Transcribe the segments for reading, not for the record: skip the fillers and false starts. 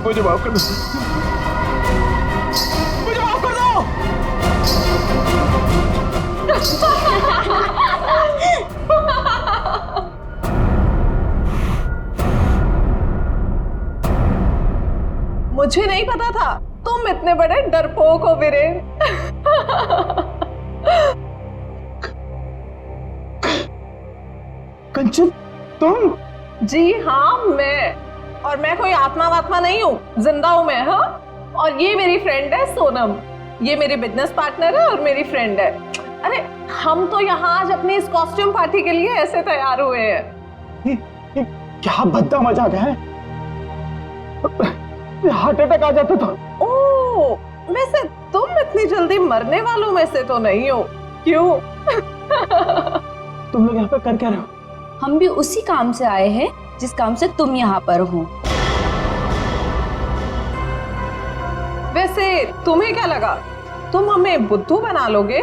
मुझे माफ कर दो, मुझे माफ कर दो। मुझे नहीं पता था तुम इतने बड़े डरपोक हो वीरेन। कंचन तुम? जी हाँ मैं, और मैं कोई आत्मा वात्मा नहीं हूँ, जिंदा हूँ मैं। हाँ, और ये मेरी फ्रेंड है सोनम, ये मेरी बिजनेस पार्टनर है और मेरी फ्रेंड है। अरे हम तो यहाँ आज अपनी इस कॉस्ट्यूम पार्टी के लिए ऐसे तैयार हुए हैं। ये क्या भद्दा मजाक है, हार्ट अटैक आ जाता था। ओह, वैसे तुम इतनी जल्दी मरने वालों में से तो नहीं हो, क्यों? तुम लोग यहाँ पे कर क्या रहे हो? हम भी उसी काम से आए हैं जिस काम से तुम यहाँ पर हो। वैसे तुम्हें क्या लगा तुम हमें बुद्धू बना लोगे?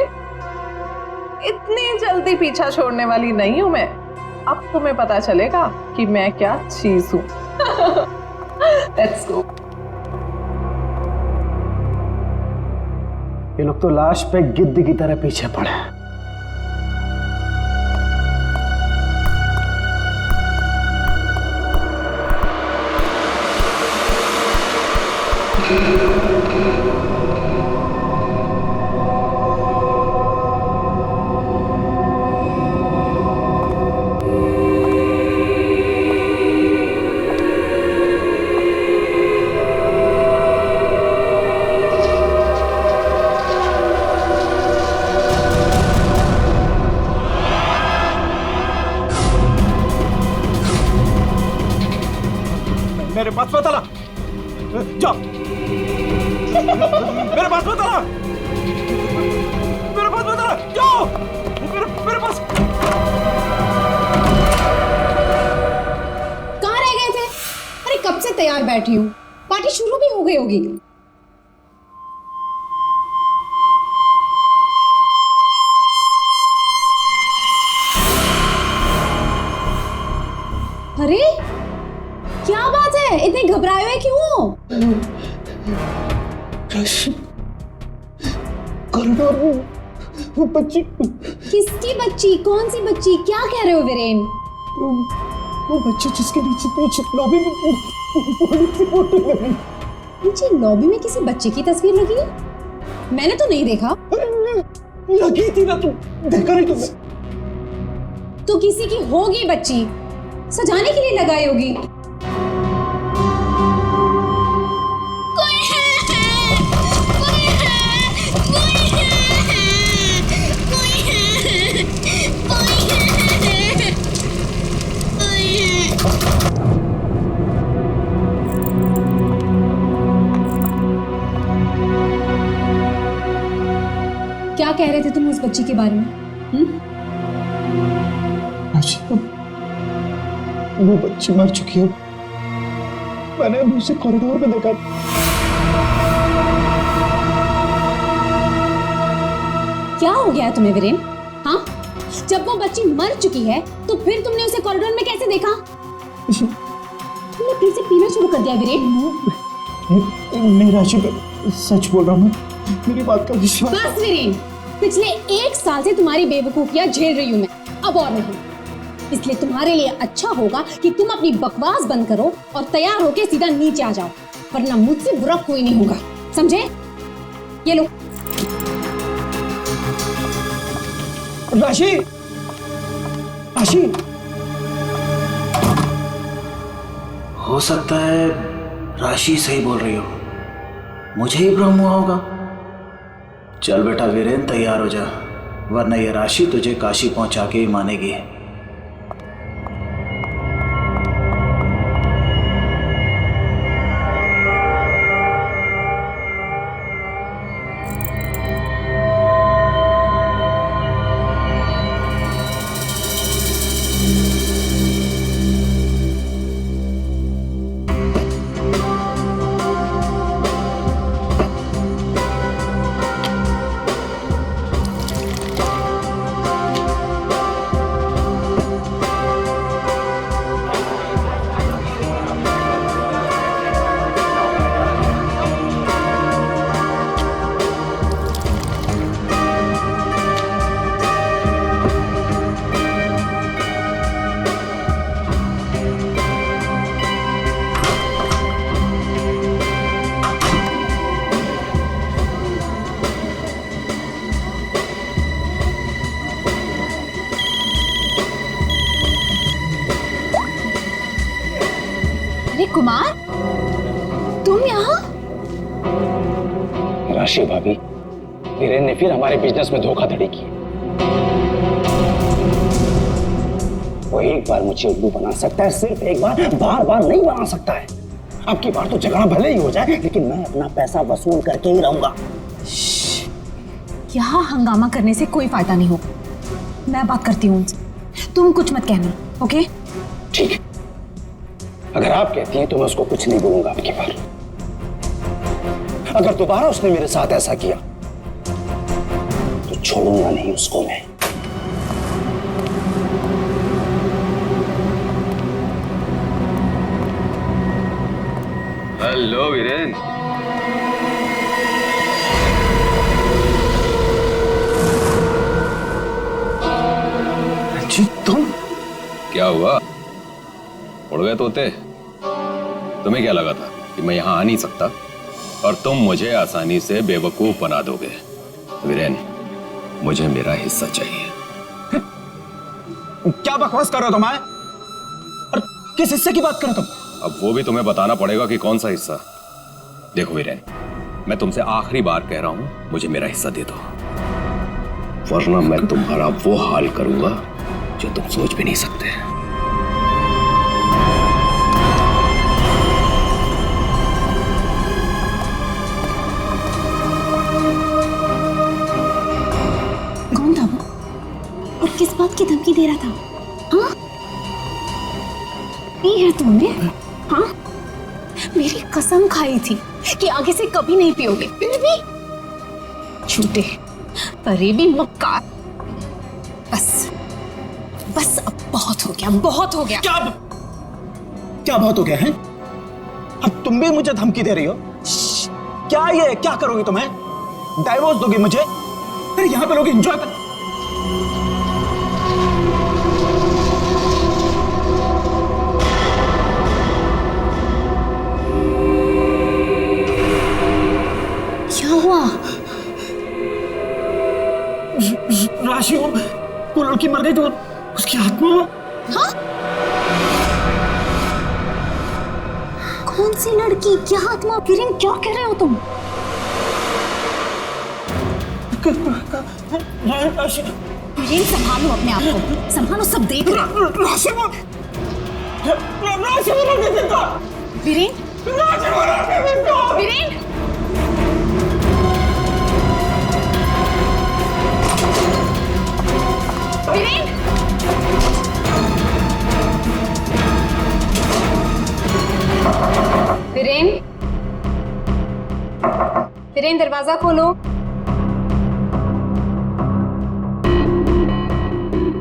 इतनी जल्दी पीछा छोड़ने वाली नहीं हूं मैं। अब तुम्हें पता चलेगा कि मैं क्या चीज हूं। Let's go. ये लोग तो लाश पे गिद्ध की तरह पीछे पड़े हैं। मेरे पास मत आना, जाओ। मेरे पास मत आना, मेरे पास मत आना, जाओ। मेरे पास। कहाँ रह गए थे? अरे कब से तैयार बैठी हूँ, पार्टी शुरू भी हो गई होगी। अरे क्या बात है, इतने घबराए हुए क्यों? कॉरिडोर में वो बच्ची। किसकी बच्ची? कौन सी बच्ची? क्या कह रहे हो वीरेन? वो बच्ची जिसके नीचे पीछे लॉबी में बड़ी सी फोटो लगी। नीचे लॉबी में किसी बच्चे की तस्वीर लगी है? मैंने तो नहीं देखा। लगी थी ना, तुम देखा नहीं तुमने? तो किसी की होगी बच्ची, सजाने के लिए लगाई होगी। क्या कह रहे थे तुम उस बच्ची के बारे में? वो बच्ची मर चुकी है, मैंने उसे कॉरिडोर में देखा। क्या हो गया तुम्हें वीरेन? हाँ, जब वो बच्ची मर चुकी है तो फिर तुमने उसे कॉरिडोर में कैसे देखा? तुमने फिर से पीना शुरू कर दिया वीरेन? नहीं राशि, सच बोल रहा हूँ, मेरी बात का विश्वास। बस वीरेन, पिछले 1 साल से तुम्हारी बेवकूफियां झेल रही हूं मैं, अब और नहीं। इसलिए तुम्हारे लिए अच्छा होगा कि तुम अपनी बकवास बंद करो और तैयार होके सीधा नीचे आ जाओ, वरना मुझसे बुरा कोई नहीं होगा, समझे? ये लो। राशि, राशि, हो सकता है राशि सही बोल रही हो, मुझे ही भ्रम हुआ होगा। चल बेटा वीरेन, तैयार हो जा, वरना ये राशि तुझे काशी पहुंचा के ही मानेगी। अरे कुमार, तुम यहाँ? राशि भाभी, वीरेन ने फिर हमारे बिजनेस में धोखाधड़ी की। वो एक बार मुझे उल्लू बना सकता है, सिर्फ एक बार, बार बार नहीं बना सकता है। अब की बार तो झगड़ा भले ही हो जाए, लेकिन मैं अपना पैसा वसूल करके ही रहूंगा। यहाँ हंगामा करने से कोई फायदा नहीं होगा, मैं बात करती हूँ उनसे, तुम कुछ मत कहना, ओके? ठीक है, अगर आप कहती हैं तो मैं उसको कुछ नहीं बोलूंगा। अब की बार अगर दोबारा उसने मेरे साथ ऐसा किया तो छोड़ूंगा नहीं उसको मैं। हेलो वीरेन, जी तुम? क्या हुआ? उड़ गए तोते? तुम्हें क्या लगा था कि मैं यहां आ नहीं सकता और तुम मुझे आसानी से बेवकूफ बना दोगे? वीरेन, मुझे मेरा हिस्सा चाहिए। क्या बकवास कर रहे हो तुम? और किस हिस्से की बात कर रहे हो तुम? अब वो भी तुम्हें बताना पड़ेगा कि कौन सा हिस्सा। देखो वीरेन, मैं तुमसे आखिरी बार कह रहा हूं, मुझे मेरा हिस्सा दे दो, वरना मैं तुम्हारा वो हाल करूंगा जो तुम सोच भी नहीं सकते। कौन था वो और किस बात की धमकी दे रहा था? हाँ, ये है तुमने? हाँ, मेरी कसम खाई थी कि आगे से कभी नहीं पियोगे, फिर भी झूठे, फरेबी, मक्कार। बस बस, अब बहुत हो गया, बहुत हो गया। क्या बहुत हो गया है? अब तुम भी मुझे धमकी दे रही हो? क्या ये क्या करोगी तुम्हें? डाइवोर्स दोगी मुझे? अरे यहाँ पे लोग एंजॉय कर। क्या हुआ? राशि, वो लड़की मर गई तो उसकी आत्मा? हाँ? कौन सी लड़की? क्या आत्मा? वीरेन, क्या कह रहे हो तुम? राशि, वीरेन, संभालो अपने आप को, संभालो, सब देख रहे हैं। राशि वो नहीं देता। वीरेन, राशि वो नहीं देता। वीरेन, वीरेन, वीरेन, वीरेन, दरवाजा खोलो।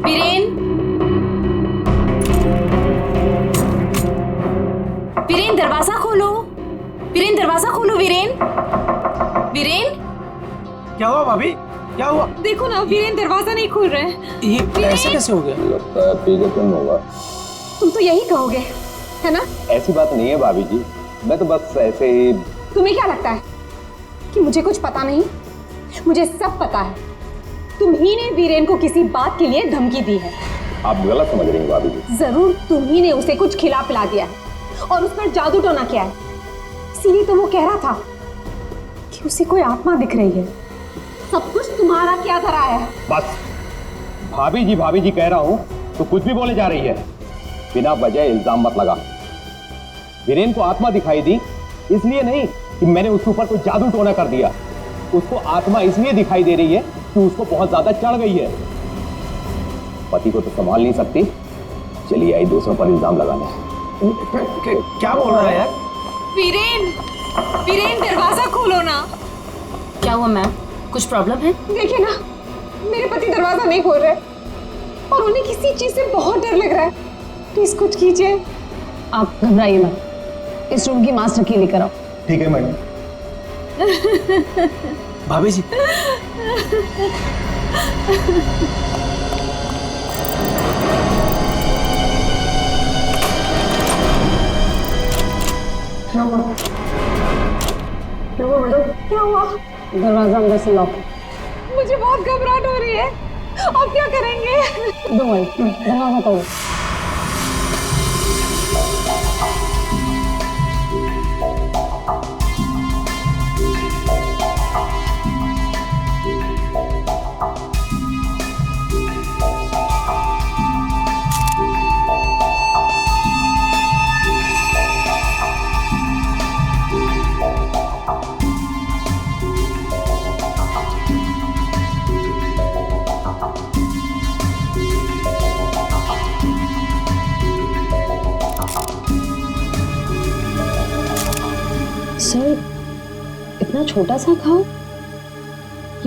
वीरेन, वीरेन, दरवाजा खोलो। वीरेन, दरवाजा खोलो। वीरेन, वीरेन, क्या हुआ भाभी? क्या हुआ? देखो ना, वीरेन दरवाजा नहीं खोल रहे हैं। ये ऐसे कैसे हो गया? लगता है पी के तुम होगा। तुम तो यही कहोगे, है ना? ऐसी बात नहीं है भाभी जी, मैं तो बस ऐसे ही। तुम्हें क्या लगता है कि मुझे कुछ पता नहीं? मुझे सब पता है। तुम ही ने वीरेन को किसी बात के लिए धमकी दी है। आप गलत समझ रही हैं भाभी जी। जरूर तुम ही ने उसे कुछ खिला पिला दिया है और उस पर जादू टोना किया है। इसीलिए तो वो कह रहा था कि उसे कोई आत्मा दिख रही है। सब कुछ तुम्हारा क्या धरा है? बस भाभी जी कह रहा हूं तो कुछ भी बोले जा रही है। बिना वजह इल्जाम मत लगा। वीरेन को आत्मा दिखाई दी इसलिए नहीं कि मैंने उसके ऊपर कोई जादू टोना कर दिया। उसको आत्मा इसलिए दिखाई दे रही है कि उसको बहुत ज्यादा चढ़ गई है। पति को तो संभाल नहीं सकती, चलिए आई दूसरों पर इल्जाम लगाने। क्या बोल रहा है यार? वीरेन दरवाजा खोलो ना। क्या हुआ मैम, कुछ प्रॉब्लम है? देखिए ना, मेरे पति दरवाजा नहीं खोल रहे और उन्हें किसी चीज से बहुत डर लग रहा है। प्लीज कुछ कीजिए। आप घबराइए मत, इस रूम की मास्टर की लेकर आओ। ठीक है मैडम। भाभी जी, क्या हुआ? दरवाजा अंदर से लॉक है। मुझे बहुत घबराहट हो रही है। अब क्या करेंगे? दरवाजा तोड़ो। सर, इतना छोटा सा घाव,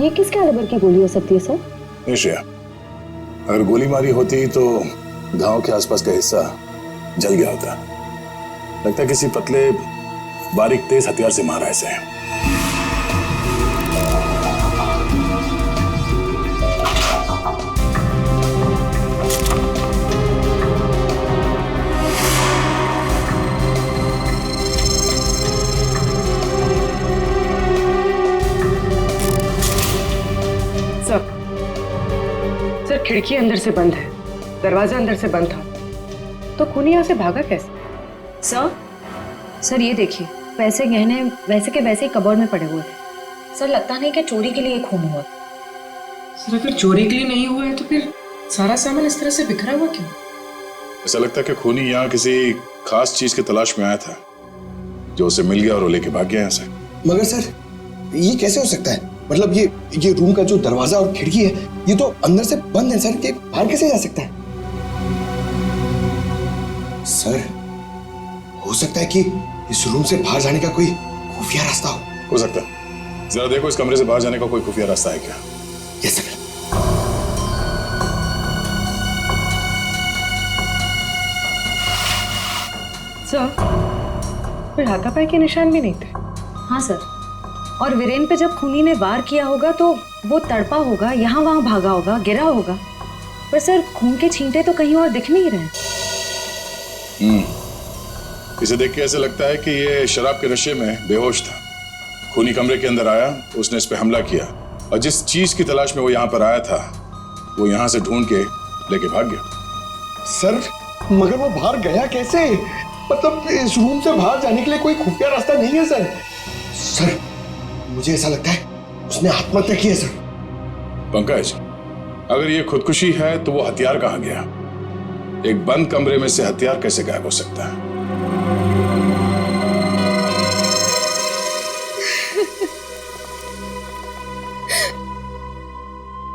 ये किस कैलिबर की गोली हो सकती है सर? निश्चय, अगर गोली मारी होती तो घाव के आसपास का हिस्सा जल गया होता। लगता है किसी पतले बारीक तेज हथियार से मारा ऐसे। सर, खिड़की अंदर से बंद है, दरवाजा अंदर से बंद था, तो खूनी यहाँ से भागा कैसे? सर ये देखिए, पैसे गहने वैसे के वैसे ही कबर्ड में पड़े हुए थे। सर लगता नहीं कि चोरी के लिए खून हुआ। सर अगर चोरी के लिए नहीं हुआ है तो फिर सारा सामान इस तरह से बिखरा हुआ क्यों? ऐसा लगता है कि खूनी यहाँ किसी खास चीज की तलाश में आया था, जो उसे मिल गया और वो लेके भाग गया यहाँ से। मगर सर, ये कैसे हो सकता है? मतलब ये रूम का जो दरवाजा और खिड़की है, ये तो अंदर से बंद है सर, कि बाहर कैसे जा सकता है? सर, हो सकता है कि इस रूम से बाहर जाने का कोई खुफिया रास्ता हो सकता है। जरा देखो इस कमरे से बाहर जाने का कोई खुफिया रास्ता है क्या? Yes sir. सर, कोई हाथापाई के निशान भी नहीं थे। हाँ सर, और वीरेन पे जब खूनी ने वार किया होगा तो वो तड़पा होगा, यहाँ वहां भागा होगा, गिरा होगा, पर सर खून के छींटे तो कहीं और दिख नहीं रहे। इसे देख के ऐसे लगता है कि ये शराब के नशे में बेहोश था। खूनी कमरे के अंदर आया, उसने इस पे हमला किया और जिस चीज की तलाश में वो यहाँ पर आया था, वो यहाँ से ढूंढ के लेके भाग गया। सर, मगर वो बाहर गया कैसे? मतलब इस रूम से बाहर जाने के लिए कोई खुफिया रास्ता नहीं है सर। सर, मुझे ऐसा लगता है उसने आत्महत्या की है सर। पंकज, अगर ये खुदकुशी है तो वो हथियार कहाँ गया? एक बंद कमरे में से हथियार कैसे गायब हो सकता है?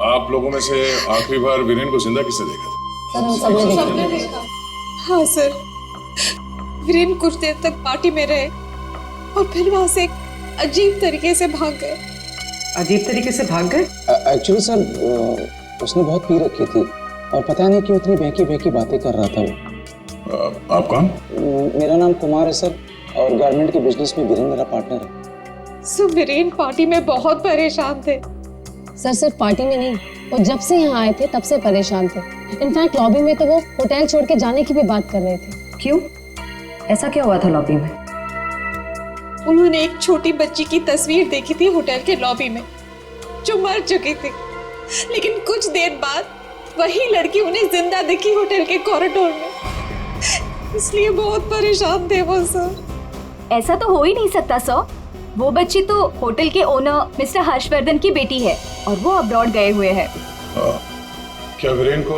आप लोगों में से आखिरी बार वीरेन को जिंदा किसने देखा था? सर हम सबने देखा। हाँ सर, वीरेन कुछ देर तक पार्टी में रहे और फिर वहां से एक अजीब तरीके से भाग गए। अजीब तरीके से भाग गए? एक्चुअली सर, उसने बहुत पी रखी थी और पता नहीं क्यों इतनी बहकी बातें कर रहा था वो। आप कौन? मेरा नाम कुमार है सर, और गारमेंट के बिजनेस में वीरेन मेरा पार्टनर है। सो वीरेन पार्टी में बहुत परेशान थे। सर सिर्फ पार्टी में नहीं, वो जब से यहाँ आए थे तब से परेशान थे। इनफैक्ट लॉबी में तो वो होटल छोड़ के जाने की भी बात कर रहे थे। क्यों? ऐसा क्या हुआ था लॉबी में? उन्होंने एक छोटी बच्ची की तस्वीर देखी थी होटल के लॉबी में जो मर चुकी थी, लेकिन कुछ देर बाद वही लड़की उन्हें जिंदा दिखी होटल के कॉरिडोर में। इसलिए बहुत परेशान थे वो सर। ऐसा तो हो ही नहीं सकता सर। वो बच्ची तो होटल के ओनर मिस्टर हर्षवर्धन की बेटी है और वो अब्रॉड गए हुए हैं। क्या वीरेन को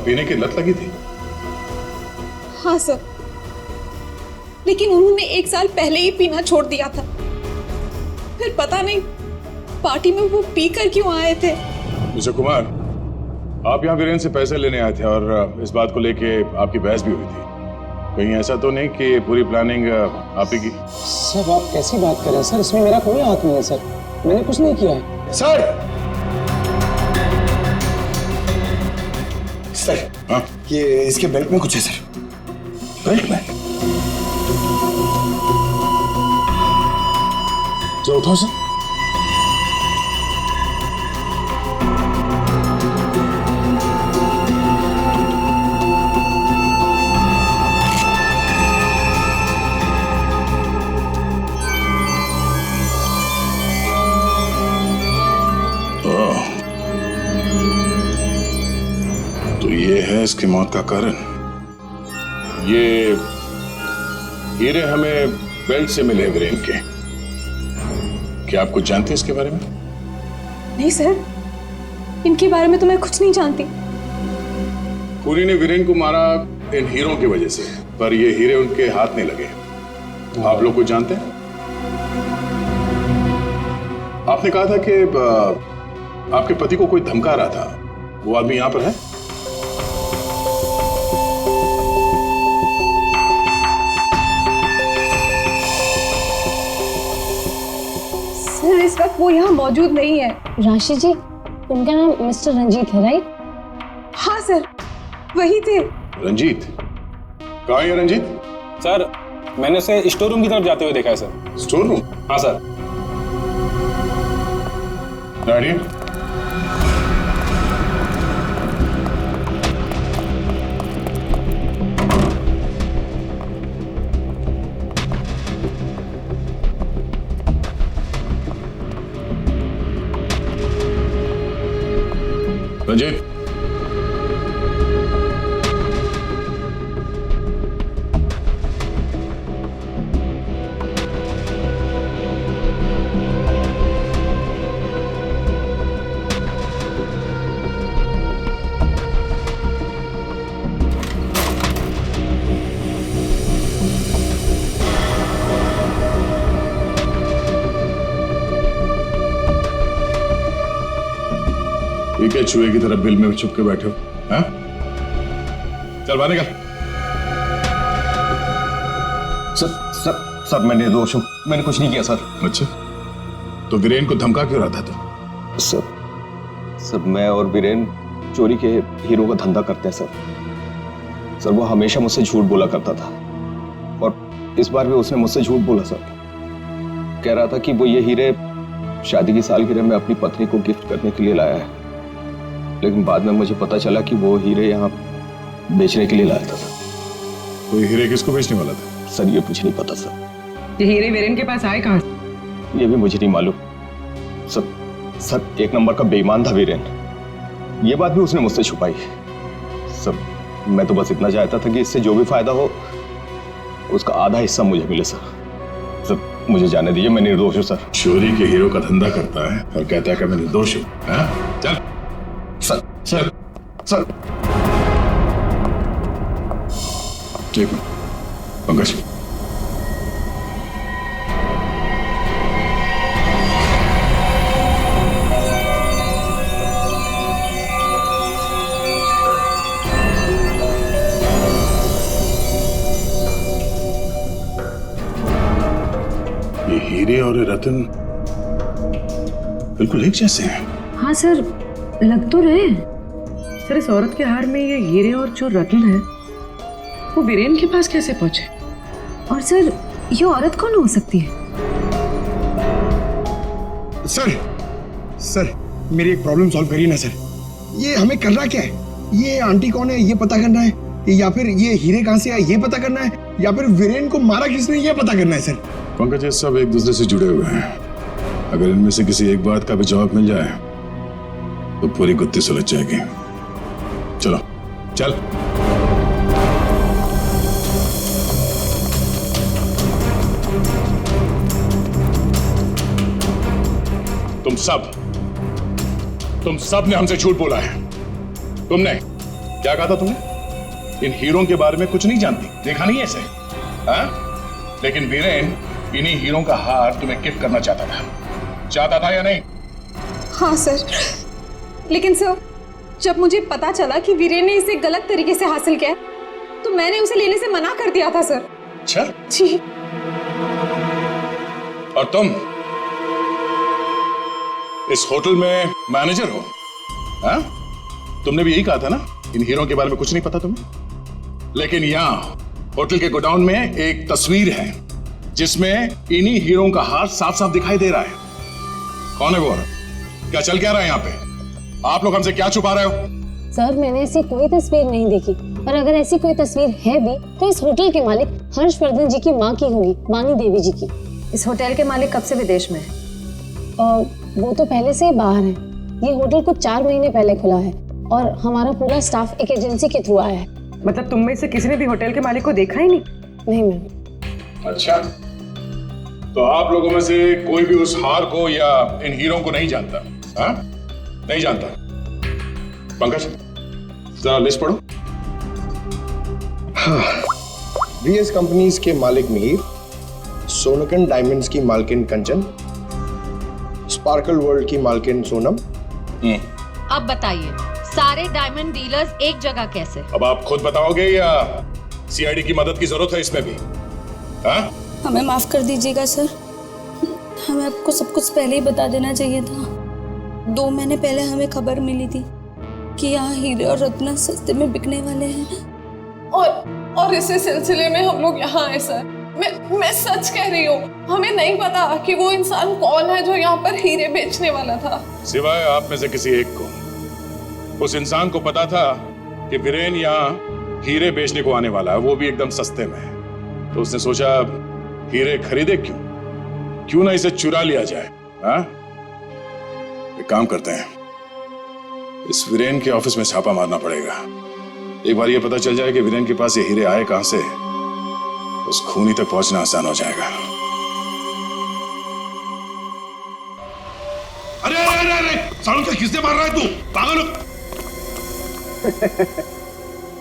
पीने की लत लगी थी? हाँ सर, लेकिन उन्होंने 1 साल पहले ही पीना छोड़ दिया था। फिर पता नहीं पार्टी में वो पीकर क्यों आए थे। मिस्टर कुमार, आप यहाँ वीरेन से पैसे लेने आए थे और इस बात को लेके आपकी बहस भी हुई थी। कहीं ऐसा तो नहीं कि पूरी प्लानिंग आप ही की? सर आप कैसी बात कर रहे हैं सर, इसमें मेरा कोई हाथ नहीं है सर, मैंने कुछ नहीं किया है। सर सर हाँ? ये इसके बेल्ट में कुछ है सर। बेल्ट में? जो उठाओ सर। तो ये है इसकी मौत का कारण। ये हीरे हमें बेल्ट से मिले वीरेन के। क्या आप कुछ जानते हैं इसके बारे में? नहीं सर, इनके बारे में तो मैं कुछ नहीं जानती। खूनी ने वीरेन को मारा इन हीरों की वजह से, पर ये हीरे उनके हाथ नहीं लगे। आप लोग कुछ जानते हैं? आपने कहा था कि आपके पति को कोई धमका रहा था, वो आदमी यहां पर है? सर इस वक्त वो यहाँ मौजूद नहीं है। राशि जी, उनका नाम मिस्टर रंजीत है राइट? हाँ सर, वही थे। रंजीत? कहाँ है रंजीत? सर मैंने उसे स्टोर रूम की तरफ जाते हुए देखा है सर। Store room? हाँ सर। नारियल? रंजीत? ये क्या चूहे की तरह बिल में छुप के बैठे हो? हाँ? चल बाहर निकल। सर मैं निर्दोष हूँ, मैंने कुछ नहीं किया सर। अच्छा, तो वीरेन को धमका क्यों रहा था तुम? सर मैं और वीरेन चोरी के हीरो का धंधा करते हैं सर। वो हमेशा मुझसे झूठ बोला करता था और इस बार भी उसने मुझसे झूठ बोला सर। कह रहा था कि वो ये हीरे शादी की सालगिरह में अपनी पत्नी को गिफ्ट करने के लिए लाया है, लेकिन बाद में मुझे पता चला कि वो हीरे यहाँ बेचने के लिए लाया था। तो ये हीरे किसको बेचने वाला था? सर ये मुझे नहीं पता सर। ये हीरे वीरेन के पास आए कहाँ से? ये भी मुझे नहीं मालूम सर। एक नंबर का बेईमान था वीरेन, ये बात भी उसने मुझसे छुपाई। सर मैं तो बस इतना चाहता था कि इससे जो भी फायदा हो उसका आधा हिस्सा मुझे मिले सर मुझे जाने दीजिए, मैं निर्दोष हूँ सर। चोरी के हीरो का धंधा करता है और कहता है कि मैं निर्दोष हूँ। चल सर ठीक है पंकज। ये हीरे और रतन बिल्कुल एक जैसे हैं। हाँ सर, लग तो रहे हैं। सर इस औरत के हार में ये हीरे और जो रत्न है वो वीरेन के पास कैसे पहुंचे? और सर ये औरत कौन हो सकती है? सर मेरी एक प्रॉब्लम सॉल्व करिए ना सर। ये हमें करना क्या है? ये आंटी कौन है ये पता करना है, या फिर ये हीरे कहाँ से आए ये पता करना है, या फिर वीरेन को मारा किसने ये पता करना है सर। पंकज, ये सब एक दूसरे से जुड़े हुए हैं। अगर इनमें से किसी एक बात का भी जवाब मिल जाए तो पूरी गुत्थी सुलझ जाएगी। चलो चल। तुम सब ने हमसे झूठ बोला है। तुमने क्या कहा था? तुमने इन हीरों के बारे में कुछ नहीं जानती, देखा नहीं ऐसे, हाँ? लेकिन वीरेन इन्हीं हीरों का हार तुम्हें गिफ्ट करना चाहता था या नहीं? हाँ सर, लेकिन सर जब मुझे पता चला कि वीरेन ने इसे गलत तरीके से हासिल किया तो मैंने उसे लेने से मना कर दिया था सर। अच्छा जी। और तुम इस होटल में मैनेजर हो, हाँ? तुमने भी यही कहा था ना, इन हीरों के बारे में कुछ नहीं पता तुम्हें। लेकिन यहाँ होटल के गोडाउन में एक तस्वीर है जिसमें इन्हीं हीरों का हार साफ साफ दिखाई दे रहा है। कौन है वो? क्या चल क्या रहा है यहाँ पे? आप लोग हमसे क्या छुपा रहे हो? सर, मैंने ऐसी कोई तस्वीर नहीं देखी, और अगर ऐसी कोई तस्वीर है भी तो इस होटल के मालिक हर्षवर्धन जी की माँ की होगी, वानी देवी जी की। इस होटल के मालिक कब से विदेश में है? वो तो पहले से ही बाहर है। ये होटल कुछ 4 महीने पहले खुला है और हमारा पूरा स्टाफ एक एजेंसी के थ्रू आया है। मतलब तुम में से किसी ने भी होटल के मालिक को देखा ही नहीं? नहीं मैम। अच्छा, तो आप लोगों में से कोई भी उस हार को या इन हीरों को नहीं जानता? हाँ, नहीं जानता। पंकज, जरा लिस्ट पढ़ो। हाँ, वीएस कंपनीज के मालिक मिहिर, सोनकन डायमंड्स की मालकिन कंचन, स्पार्कल वर्ल्ड की मालकिन सोनम। अब बताइए, सारे डायमंड डीलर्स एक जगह कैसे? अब आप खुद बताओगे या सीआईडी की मदद की जरूरत है इसमें भी? हाँ? हमें माफ कर दीजिएगा सर, हमें आपको सब कुछ पहले ही बता देना चाहिए था। 2 महीने पहले हमें खबर मिली थी कि यहाँ हीरे और रत्न सस्ते में बिकने वाले हैं, और इसी सिलसिले में हम लोग यहाँ आए सर। मैं सच कह रही हूँ, हमें नहीं पता कि वो इंसान कौन है जो यहाँ पर हीरे बेचने वाला था। सिवाय आप में से किसी एक को उस इंसान को पता था कि वीरेन यहाँ हीरे बेचने को आने वाला है, वो भी एकदम सस्ते में। तो उसने सोचा हीरे खरीदे क्यों ना इसे चुरा लिया जाए। हाँ? एक काम करते हैं, इस वीरेन के ऑफिस में छापा मारना पड़ेगा। एक बार ये पता चल जाए कि वीरेन के पास ये हीरे आए कहां से, उस खूनी तक पहुंचना आसान हो जाएगा। अरे अरे अरे, सालों से किसने मार रहा है तू? पागल हो?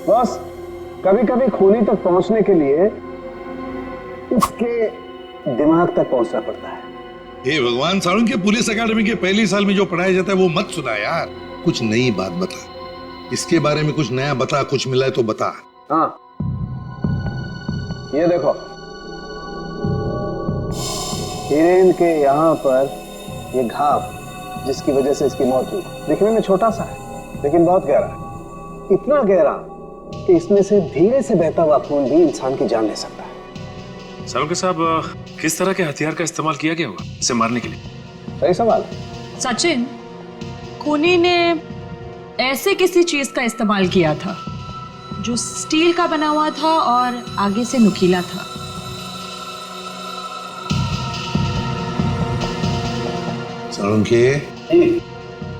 बस कभी कभी खूनी तक पहुंचने के लिए उसके दिमाग तक पहुंचना पड़ता है। हे भगवान, सालों के पुलिस अकेडमी के पहले साल में जो पढ़ाया जाता है वो मत सुना यार। कुछ नई बात बता, इसके बारे में कुछ नया बता, कुछ मिला है तो बता। हाँ, ये देखो, हीरेन के यहाँ पर ये घाव जिसकी वजह से इसकी मौत हुई, दिखने में छोटा सा है लेकिन बहुत गहरा है। इतना गहरा कि इसमें से धीरे से बहता हुआ खून भी इंसान की जान ले सकता है। सालों के साहब, किस तरह के हथियार का इस्तेमाल किया गया होगा इसे मारने के लिए? सही सवाल। सचिन, खूनी ने ऐसे किसी चीज का इस्तेमाल किया था जो स्टील का बना हुआ था और आगे से नुकीला था। सालुंके,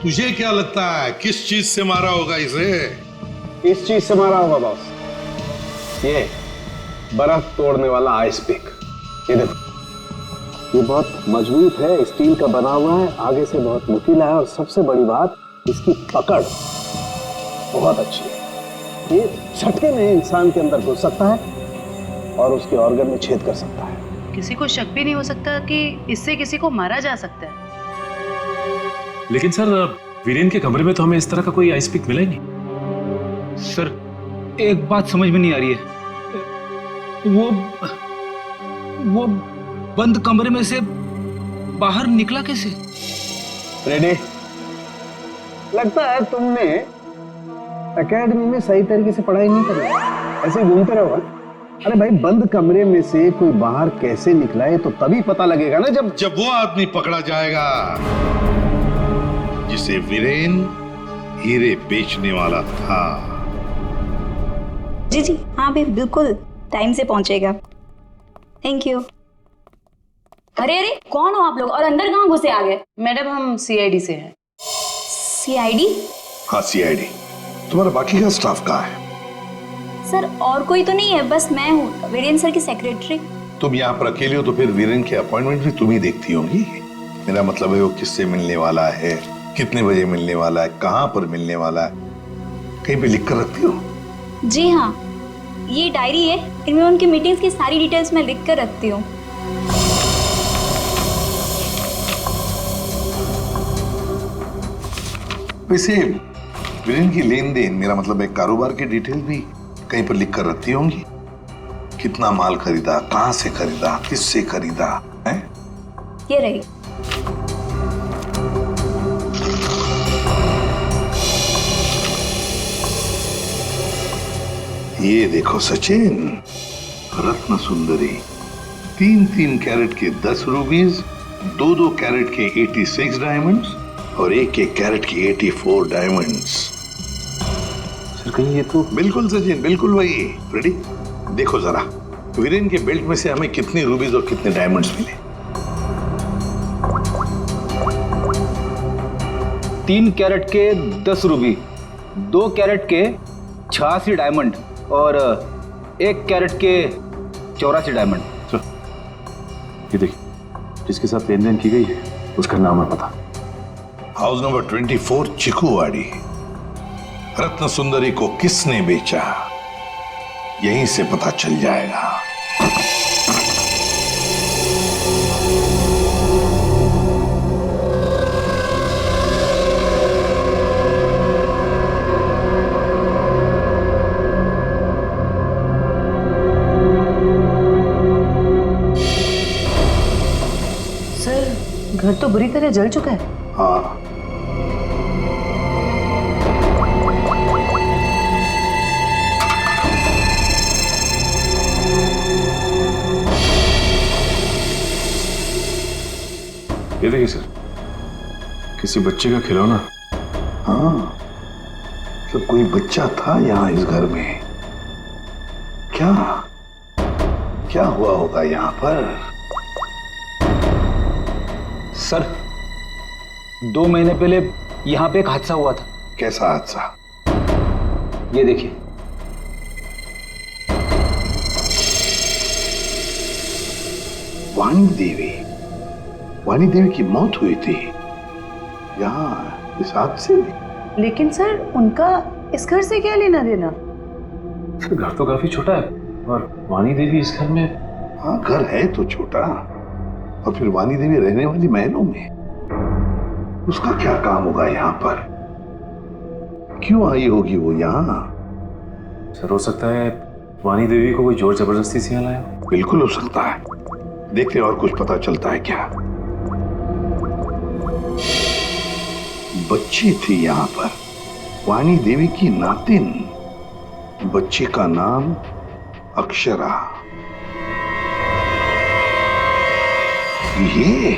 तुझे क्या लगता है किस चीज से मारा होगा इसे? किस चीज से मारा होगा बॉस? ये बर्फ तोड़ने वाला आइस पिक, ये देखो, ये बहुत मजबूत है, स्टील का बना हुआ है, आगे से बहुत नुकीला है, और सबसे बड़ी बात इसकी पकड़ बहुत अच्छी है। ये झटके में इंसान के अंदर घुस सकता है और उसके ऑर्गन में छेद कर सकता है। किसी को शक भी नहीं हो सकता कि इससे किसी को मारा जा सकता है। लेकिन सर, वीरेन के कमरे में तो हमें इस तरह का कोई आइस पिक मिला ही नहीं। सर, एक बात समझ में नहीं आ रही है, वो बंद कमरे में से बाहर निकला कैसे? रेडी? लगता है तुमने एकेडमी में सही तरीके से पढ़ाई नहीं करी, ऐसे घूमते रहो। अरे भाई, बंद कमरे में से कोई बाहर कैसे निकला है तो तभी पता लगेगा ना जब वो आदमी पकड़ा जाएगा जिसे वीरेन हीरे बेचने वाला था। जी जी हाँ भाई, बिल्कुल टाइम से पहुंचेगा। Thank you. अरे अरे कौन हो आप लोग और अंदर कहाँ घुसे आ गए? मैडम हम सीआईडी से हैं। सीआईडी? हाँ सीआईडी। तुम्हारा बाकी का स्टाफ कहाँ है? सर और कोई तो नहीं है, बस मैं हूँ, वीरेन सर की सेक्रेटरी। तुम यहाँ पर अकेले हो तो फिर वीरेन के अपॉइंटमेंट भी तुम ही देखती होंगी। मेरा मतलब है वो किससे मिलने वाला है, कितने बजे मिलने वाला है, कहाँ पर मिलने वाला है, कहीं पे लिख कर रखती हो? जी हाँ, ये डायरी है, इनमें उनकी मीटिंग्स की सारी डिटेल्स मैं लिख कर रखती हूँ। वैसे वीरेन की लेन देन, मेरा मतलब है कारोबार की डिटेल भी कहीं पर लिख कर रखती होंगी। कितना माल खरीदा, कहां से खरीदा, किससे खरीदा है? ये रही। ये देखो सचिन, रत्न सुंदरी 3-3 कैरेट के 10 रूबीज, 2-2 कैरेट के 86 डायमंड्स और 1-1 कैरेट की 84 डायमंड्स। सर कहीं ये तो बिल्कुल सचिन, बिल्कुल वही। रेडी? देखो जरा वीरेन के बेल्ट में से हमें कितने रूबीज और कितने डायमंड्स मिले। 3 कैरेट के 10 रूबी, 2 कैरेट के 86 डायमंड और 1 कैरेट के 84 डायमंड। ये देखिए, जिसके साथ लेन देन की गई है उसका नाम और पता। House number 24 चिकुवाड़ी। रत्न सुंदरी को किसने बेचा, यहीं से पता चल जाएगा। सर घर तो बुरी तरह जल चुका है। हाँ, ये देखिए सर, किसी बच्चे का खिलौना। हाँ, तो कोई बच्चा था यहाँ इस घर में। क्या क्या हुआ होगा यहाँ पर? सर 2 महीने पहले यहाँ पे एक हादसा हुआ था। कैसा हादसा? ये देखिए। वाणी देवी की मौत हुई थी यहाँ इस हादसे में। लेकिन सर उनका इस घर से क्या लेना देना? सर घर तो काफी छोटा है और वाणी देवी इस घर में। हाँ घर है तो छोटा, और फिर वाणी देवी रहने वाली महलों में। उसका क्या काम होगा यहाँ पर? क्यों आई होगी वो यहाँ? सर हो सकता है वाणी देवी को कोई जोर जबरदस्ती से यहाँ लाया। बिल्कुल हो सकता है, देखते और कुछ पता चलता है क्या। बच्ची थी यहाँ पर, वाणी देवी की नातिन। बच्ची का नाम अक्षरा। ये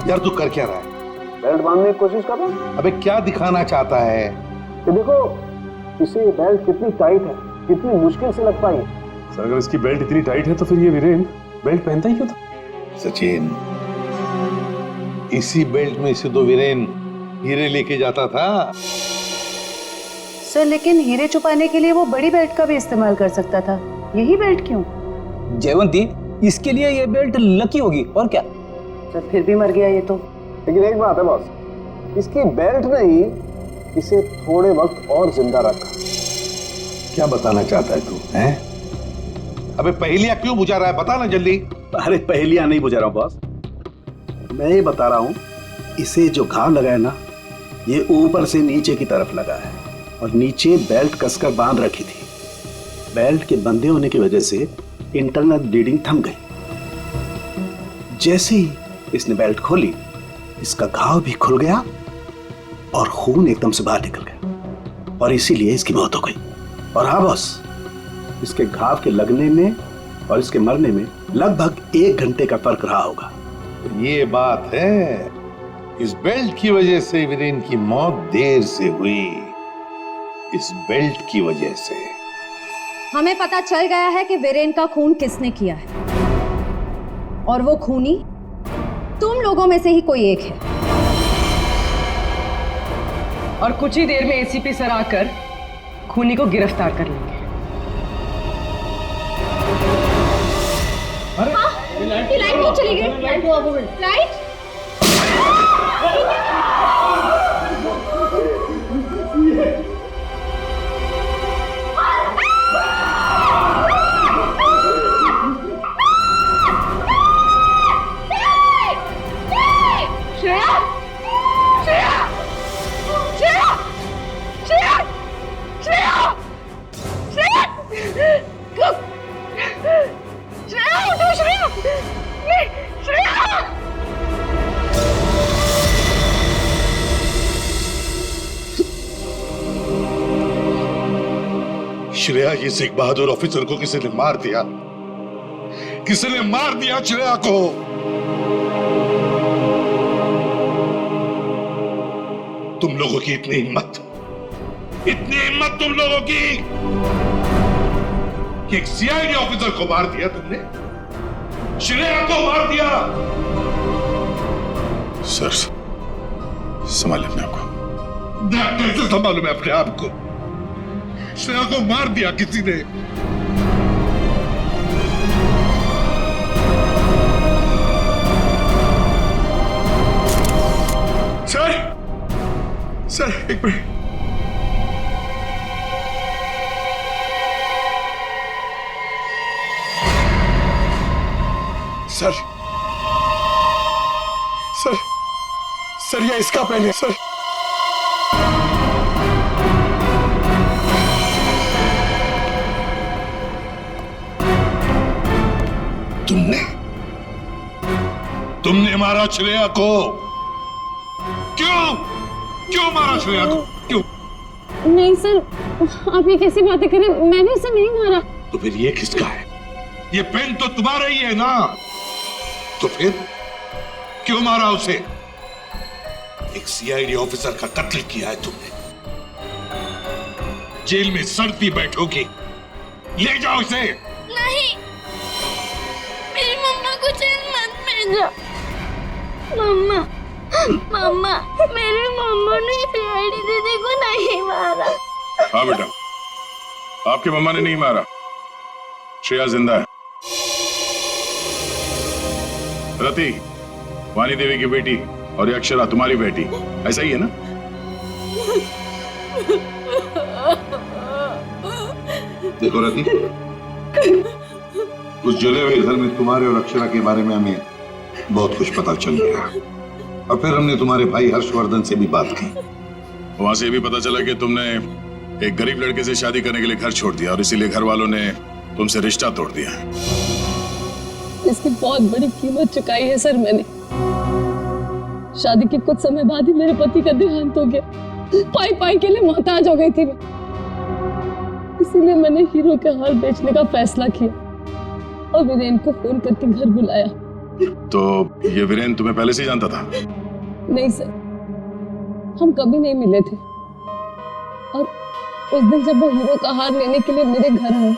यार तू कर क्या रहा है? बेल्ट बांधने की कोशिश कर रहा हूं। अबे क्या दिखाना चाहता है? ये देखो इसे बेल्ट कितनी टाइट है, कितनी मुश्किल से लग पाई है। सर अगर इसकी बेल्ट इतनी टाइट है तो फिर ये वीरेन बेल्ट पहनता ही क्यों था? सचिन, इसी बेल्ट में से तो वीरेन हीरे लेके जाता था। सर लेकिन हीरे छुपाने के लिए वो बड़ी बेल्ट का भी इस्तेमाल कर सकता था, यही बेल्ट क्यों? जयवंती, इसके लिए ये बेल्ट लकी होगी और क्या। सर फिर भी मर गया ये तो। लेकिन एक बात है बॉस, इसकी बेल्ट ने ही इसे थोड़े वक्त और जिंदा रखा। क्या बताना चाहता है तू? हैं? अबे पहेलियां क्यों बुझा रहा है, बता ना जल्दी। अरे पहेलियां नहीं बुझा रहा हूं बॉस, मैं ये बता रहा हूं इसे जो घाव लगा है ना, ये ऊपर से नीचे की तरफ लगा है और नीचे बेल्ट कसकर बांध रखी थी। बेल्ट के बंधे होने की वजह से इंटरनल ब्लीडिंग थम गई। जैसे ही इसने बेल्ट खोली इसका घाव भी खुल गया और खून एकदम से बाहर निकल गया और इसीलिए इसकी मौत हो गई। और हाँ बॉस, इसके घाव के लगने में और इसके मरने में लगभग 1 घंटे का फर्क रहा होगा। ये बात है, इस बेल्ट की वजह से वीरेन की मौत देर से हुई, इस बेल्ट की वजह से। हमें पता चल गया है कि वीरेन का खून किसने किया है, और वो खूनी तुम लोगों में से ही कोई एक है। और कुछ ही देर में एसीपी सर आकर खूनी को गिरफ्तार कर लेंगे। लाइट क्यों चली गई? लाइट श्रेया, ये सिख बहादुर ऑफिसर को किसी ने मार दिया, किसी ने मार दिया श्रेया को। तुम लोगों की इतनी हिम्मत तुम लोगों की कि एक सीआईडी ऑफिसर को मार दिया तुमने, श्रेया को मार दिया। सर, संभालिए अपने आप को। कैसे संभालूं मैं अपने आप को? श्रेया को मार दिया किसी ने। सर एक मिनट। सर ये इसका पेन है सर। तुमने मारा श्रेया को? क्यों मारा श्रेया को? क्यों? नहीं सर, आप ये कैसी बातें करें? मैंने उसे नहीं मारा। तो फिर ये किसका है? ये पेन तो तुम्हारा ही है ना, तो फिर क्यों मारा उसे? एक सीआईडी ऑफिसर का कत्ल किया है तुमने, जेल में सड़ती बैठोगी। ले जाओ इसे। नहीं, मेरी मम्मा को जेल मत भेजो। मम्मा, मेरे मम्मा ने सीआईडी दीदी को नहीं मारा। हाँ बेटा, आपकी मम्मा ने नहीं मारा, श्रेया जिंदा है। रति, वानी देवी की बेटी, और ये अक्षरा तुम्हारी बेटी, ऐसा ही है ना? देखो रति, उस जले हुए घर में तुम्हारे और अक्षरा के बारे में हमें बहुत कुछ पता चल गया, और फिर हमने तुम्हारे भाई हर्षवर्धन से भी बात की। वहां से भी पता चला कि तुमने एक गरीब लड़के से शादी करने के लिए घर छोड़ दिया, और इसीलिए घर वालों ने तुमसे रिश्ता तोड़ दिया। इसकी बहुत बड़ी कीमत चुकाई है सर मैंने। शादी के कुछ समय बाद ही मेरे पति का देहांत हो गया। पाई के लिए मोहताज हो गई थी मैं, इसीलिए मैंने हीरो के हार बेचने का फैसला किया और वीरेन को फोन करके घर बुलाया। तो ये वीरेन तुम्हें पहले से ही जानता था? नहीं सर, हम कभी नहीं मिले थे, और उस दिन जब वो हीरो का हार लेने के लिए मेरे घर आया,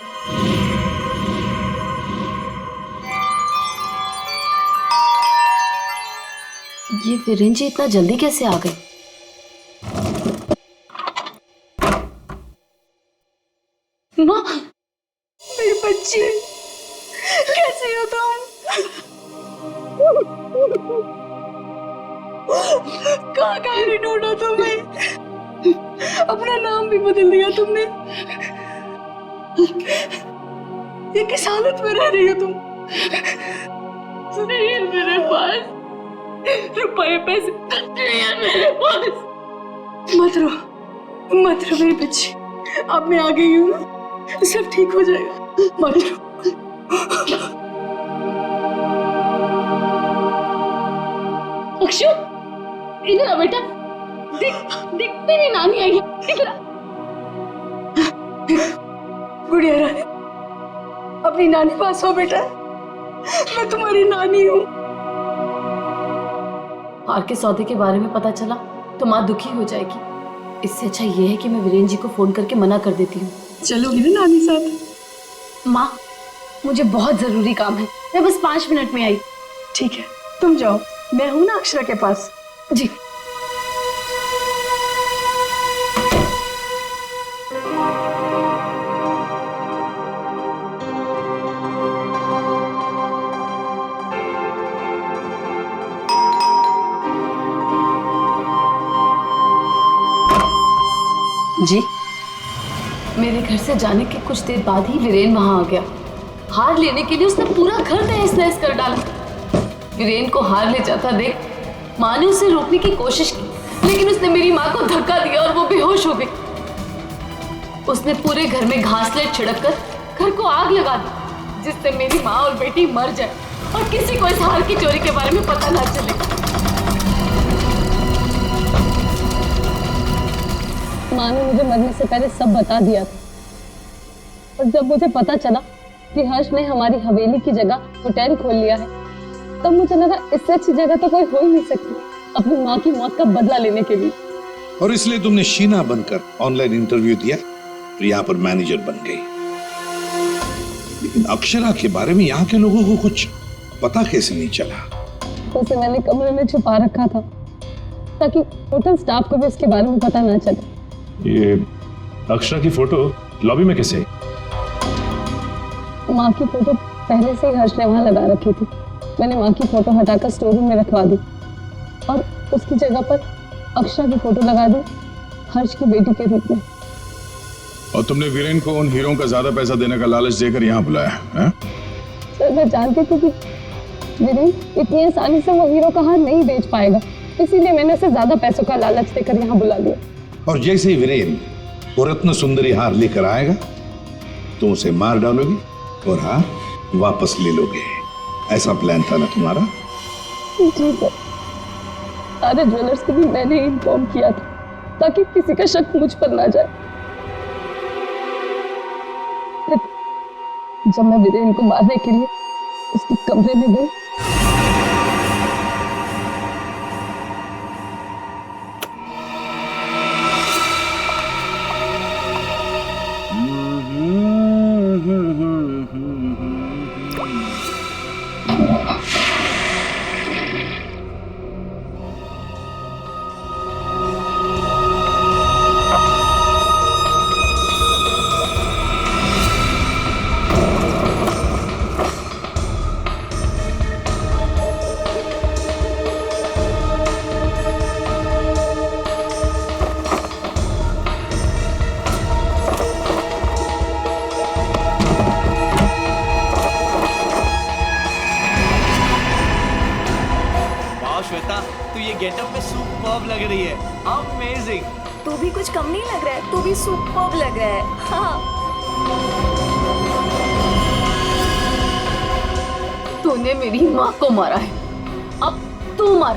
ये वीरेन जी इतना जल्दी कैसे आ गए? माँ, मेरे बच्चे, कैसे हो तुम? कहाँ नहीं ढूंढा तुम्हें? अपना नाम भी बदल दिया तुमने। ये किस हालत में रह रही हो तुम? नहीं है मेरे पास रुपए पैसे, नहीं है मेरे पास। मत रो मेरी बच्ची, अब मैं आ गई हूँ, सब ठीक हो जाएगा, मत रो। अक्षु, इधर आ बेटा, देख देख तेरी नानी आई है, इधर आ। गुड़िया रानी, अपनी नानी पास हो बेटा, मैं तुम्हारी नानी हूँ। हार के सौदे के बारे में पता चला तो माँ दुखी हो जाएगी। इससे अच्छा ये है कि मैं वीरेन जी को फोन करके मना कर देती हूँ। चलोगी ना नानी साथ? माँ, मुझे बहुत जरूरी काम है, मैं बस 5 मिनट में आई। ठीक है, तुम जाओ, मैं हूं ना अक्षरा के पास। जी। जी, मेरे घर से जाने के कुछ देर बाद ही वीरेन वहां आ गया। हार लेने के लिए उसने पूरा घर तहस नहस कर डाला। वीरेन को हार ले जाता देख माँ ने उसे रोकने की कोशिश की, लेकिन उसने मेरी माँ को धक्का दिया और वो बेहोश हो गई। उसने पूरे घर में घासलेट छिड़क कर घर को आग लगा दी, जिससे मेरी माँ और बेटी मर जाए और किसी को इस हार की चोरी के बारे में पता ना चले। माँ ने मुझे मरने से पहले सब बता दिया था, और जब मुझे पता चला कि हर्ष ने हमारी हवेली की जगह होटल खोल लिया है, तब मुझे लगा इससे अच्छी जगह तो कोई हो ही नहीं सकती अपनी माँ की मौत का बदला लेने के लिए। और इसलिए तुमने शीना बनकर ऑनलाइन इंटरव्यू दिया और यहाँ पर मैनेजर बन गई। लेकिन अक्षरा के बारे में यहाँ के लोगों को कुछ पता कैसे नहीं चला? उसे मैंने कमरे में छुपा रखा था ताकि होटल स्टाफ को भी उसके बारे में पता ना चले। ये अक्षरा की फोटो लॉबी में कैसे आई? माँ की फोटो पहले से ही हर्ष ने वहां लगा रखी थी। मैंने माँ की फोटो हटाकर स्टोर रूम में रखवा दी और उसकी जगह पर अक्षरा की फोटो लगा दी, हर्ष की बेटी के रूप में। और तुमने वीरेन को उन हीरों का ज्यादा पैसा देने का लालच देकर यहाँ बुलाया है? सर, मैं जानती थी कि वीरेन इतनी आसानी से वो हीरो का हार नहीं बेच पाएगा, इसीलिए मैंने उसे ज्यादा पैसों का लालच देकर यहाँ बुला लिया। और जैसे ही वीरेन वो रत्न सुंदरी हार लेकर आएगा तो उसे मार डालोगी और हार वापस ले लोगे। ऐसा प्लान था ना तुम्हारा? जी सर, सारे ज्वेलर्स को भी मैंने इन्फॉर्म किया था ताकि किसी का शक मुझ पर ना जाए। जब मैं वीरेन को मारने के लिए उसके कमरे में गई, गेटअप में सुपर्ब लग रही है, अमेजिंग। तू भी कुछ कम नहीं लग रहा है, तू भी सुपर्ब लग रहा है। हाँ। तूने मेरी माँ को मारा है, अब तू मर,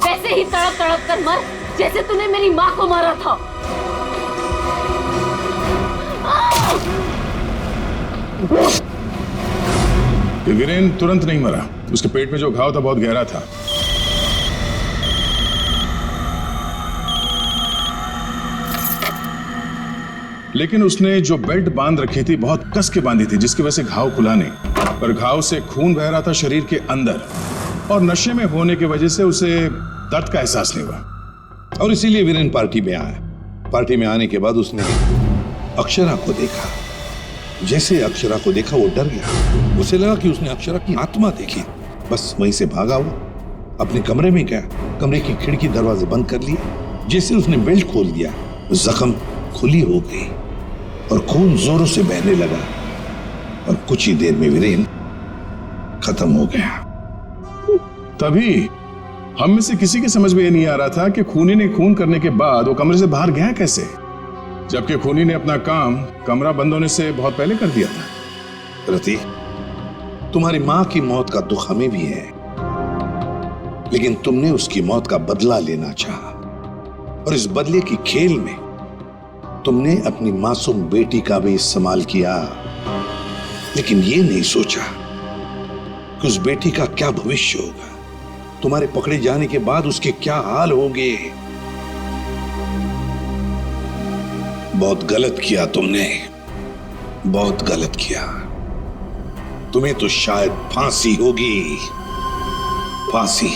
वैसे ही तड़प तड़प कर मर जैसे तूने मेरी माँ को मारा था। वीरेन तुरंत नहीं मरा, उसके पेट में जो घाव था बहुत गहरा था। लेकिन उसने जो बेल्ट बांध रखी थी बहुत कस के बांधी थी, जिसकी वजह से घाव खुला नहीं, पर घाव से खून बह रहा था शरीर के अंदर, और नशे में होने की वजह से उसे दर्द का एहसास नहीं हुआ। और इसीलिए वीरेन पार्टी में आया। पार्टी में आने के बाद उसने अक्षरा को देखा। जैसे अक्षरा को देखा वो डर गया, उसे लगा कि उसने अक्षरा की आत्मा देखी। बस वहीं से भागा वो अपने कमरे में गया, कमरे की खिड़की दरवाजे बंद कर लिए। जैसे उसने बेल्ट खोल दिया, जख्म खुली हो गई और खून जोरों से बहने लगा, और कुछ ही देर में वीरेन खत्म हो गया। तभी हम में से किसी के समझ में ये नहीं आ रहा था कि खूनी ने खून करने के बाद वो कमरे से बाहर गया कैसे, जबकि खूनी ने अपना काम कमरा बंद होने से बहुत पहले कर दिया था। रति, तुम्हारी मां की मौत का दुख हमें भी है, लेकिन तुमने उसकी मौत का बदला लेना चाहा, और इस बदले की खेल में तुमने अपनी मासूम बेटी का भी इस्तेमाल किया, लेकिन यह नहीं सोचा कि उस बेटी का क्या भविष्य होगा, तुम्हारे पकड़े जाने के बाद उसके क्या हाल होंगे। बहुत गलत किया तुमने, बहुत गलत किया। तुम्हें तो शायद फांसी होगी, फांसी।